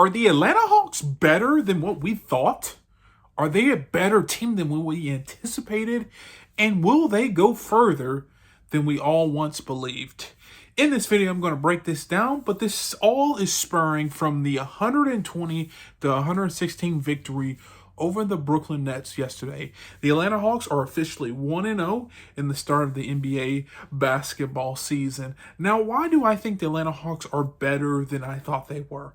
Are the Atlanta Hawks better than what we thought? Are they a better team than what we anticipated? And will they go further than we all once believed? In this video, I'm going to break this down, but this all is spurring from the 120 to 116 victory over the Brooklyn Nets yesterday. The Atlanta Hawks are officially 1-0 in the start of the NBA basketball season. Now, why do I think the Atlanta Hawks are better than I thought they were?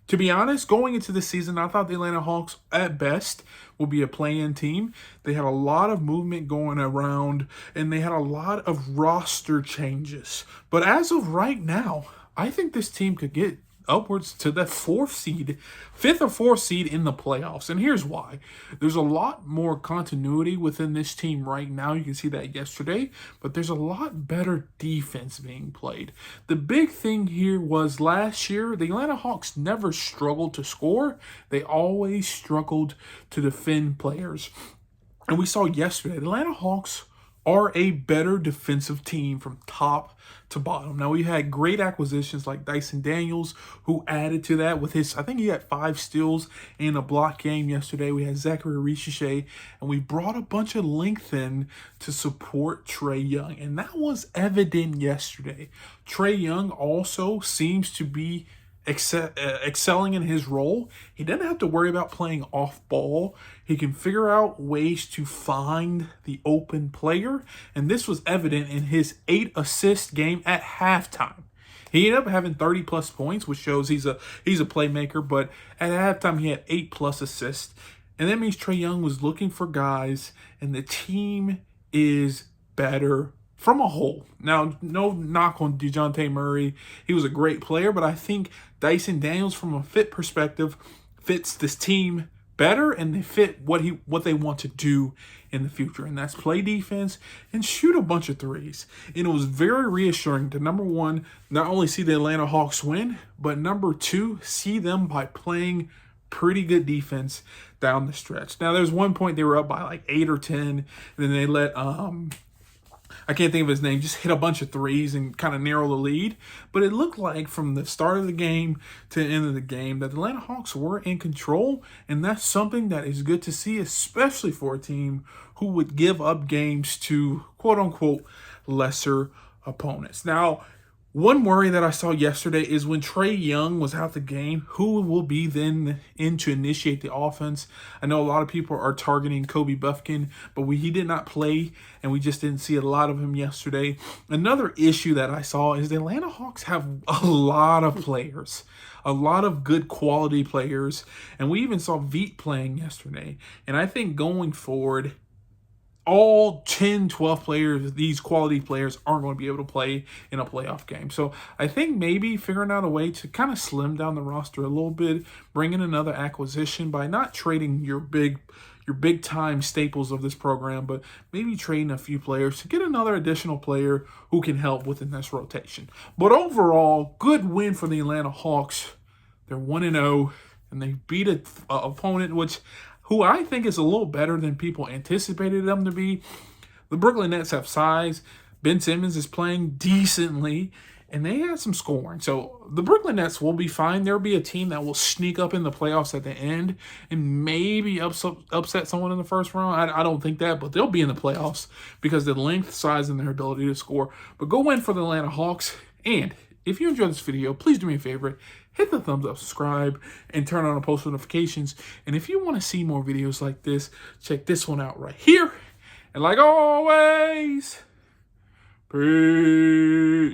To be honest, going into the season, I thought the Atlanta Hawks, at best, would be a play-in team. They had a lot of movement going around, and they had a lot of roster changes. But as of right now, I think this team could get upwards to the fifth or fourth seed in the playoffs. And here's why. There's a lot more continuity within this team right now. You can see that yesterday, but there's a lot better defense being played. The big thing here was last year, the Atlanta Hawks never struggled to score. They always struggled to defend players. And we saw yesterday, the Atlanta Hawks are a better defensive team from top to bottom. Now, we had great acquisitions like Dyson Daniels, who added to that with his, I think he had 5 steals and a block game yesterday. We had Zachary Richichet, and we brought a bunch of length in to support Trae Young, and that was evident yesterday. Trae Young also seems to be excelling in his role. He doesn't have to worry about playing off ball. He can figure out ways to find the open player, and this was evident in his 8-assist game at halftime. He ended up having 30+ points, which shows he's a playmaker, but at halftime he had 8+ assists. And that means Trae Young was looking for guys, and the team is better from a whole. Now, no knock on DeJounte Murray. He was a great player, but I think Dyson Daniels, from a fit perspective, fits this team better, and they fit what they want to do in the future, and that's play defense and shoot a bunch of threes. And it was very reassuring to, number one, not only see the Atlanta Hawks win, but number two, see them by playing pretty good defense down the stretch. Now, there's one point they were up by like 8 or 10, and then they let I can't think of his name, just hit a bunch of threes and kind of narrow the lead. But it looked like from the start of the game to the end of the game that the Atlanta Hawks were in control, and that's something that is good to see, especially for a team who would give up games to quote-unquote lesser opponents. Now, one worry that I saw yesterday is when Trae Young was out the game, who will be then in to initiate the offense? I know a lot of people are targeting Kobe Buffkin, but he did not play, and we just didn't see a lot of him yesterday. Another issue that I saw is the Atlanta Hawks have a lot of players, a lot of good quality players, and we even saw Veet playing yesterday. And I think going forward, all 10, 12 players, these quality players, aren't going to be able to play in a playoff game. So I think maybe figuring out a way to kind of slim down the roster a little bit, bring in another acquisition by not trading your big time staples of this program, but maybe trading a few players to get another additional player who can help within this rotation. But overall, good win for the Atlanta Hawks. They're 1-0, and they beat an opponent who I think is a little better than people anticipated them to be. The Brooklyn Nets have size. Ben Simmons is playing decently, and they had some scoring. So the Brooklyn Nets will be fine. There will be a team that will sneak up in the playoffs at the end and maybe upset someone in the first round. I don't think that, but they'll be in the playoffs because of the length, size, and their ability to score. But go win for the Atlanta Hawks. And if you enjoyed this video, please do me a favor. Hit the thumbs up, subscribe, and turn on the post notifications. And if you want to see more videos like this, check this one out right here. And like always, peace.